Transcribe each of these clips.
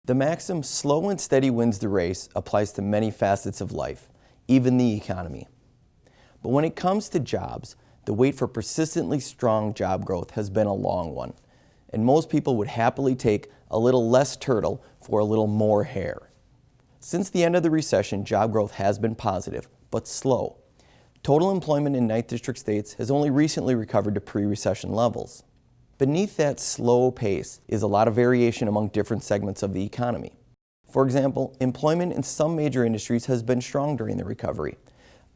The maxim, slow and steady wins the race, applies to many facets of life, even the economy. But when it comes to jobs, the wait for persistently strong job growth has been a long one, and most people would happily take a little less turtle for a little more hare. Since the end of the recession, job growth has been positive, but slow. Total employment in 9th District states has only recently recovered to pre-recession levels. Beneath that slow pace is a lot of variation among different segments of the economy. For example, employment in some major industries has been strong during the recovery.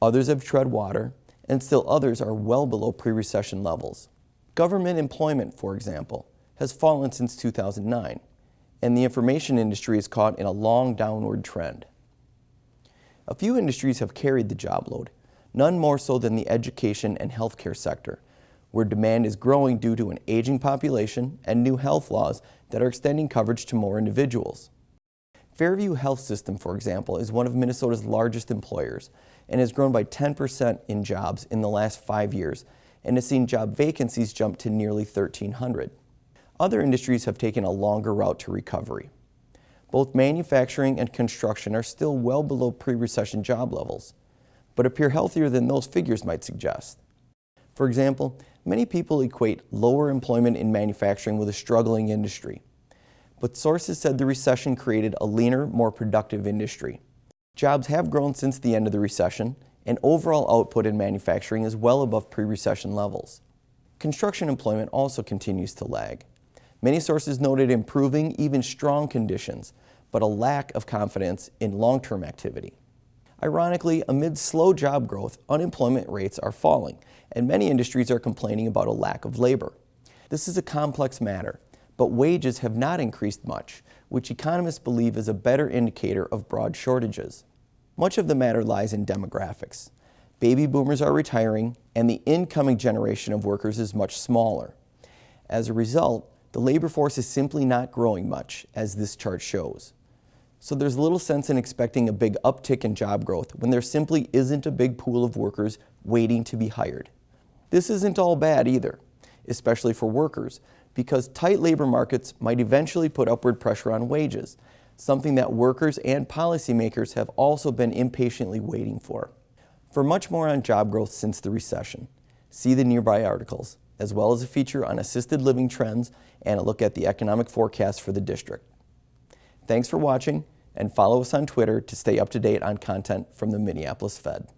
Others have tread water, and still others are well below pre-recession levels. Government employment, for example, has fallen since 2009, and the information industry is caught in a long downward trend. A few industries have carried the job load, none more so than the education and healthcare sector, where demand is growing due to an aging population and new health laws that are extending coverage to more individuals. Fairview Health System, for example, is one of Minnesota's largest employers and has grown by 10% in jobs in the last 5 years and has seen job vacancies jump to nearly 1,300. Other industries have taken a longer route to recovery. Both manufacturing and construction are still well below pre-recession job levels, but appear healthier than those figures might suggest. For example, many people equate lower employment in manufacturing with a struggling industry. But sources said the recession created a leaner, more productive industry. Jobs have grown since the end of the recession, and overall output in manufacturing is well above pre-recession levels. Construction employment also continues to lag. Many sources noted improving, even strong conditions, but a lack of confidence in long-term activity. Ironically, amid slow job growth, unemployment rates are falling, and many industries are complaining about a lack of labor. This is a complex matter, but wages have not increased much, which economists believe is a better indicator of broad shortages. Much of the matter lies in demographics. Baby boomers are retiring, and the incoming generation of workers is much smaller. As a result, the labor force is simply not growing much, as this chart shows. So there's little sense in expecting a big uptick in job growth when there simply isn't a big pool of workers waiting to be hired. This isn't all bad either, especially for workers, because tight labor markets might eventually put upward pressure on wages, something that workers and policymakers have also been impatiently waiting for. For much more on job growth since the recession, see the nearby articles, as well as a feature on assisted living trends and a look at the economic forecast for the district. Thanks for watching, and follow us on Twitter to stay up to date on content from the Minneapolis Fed.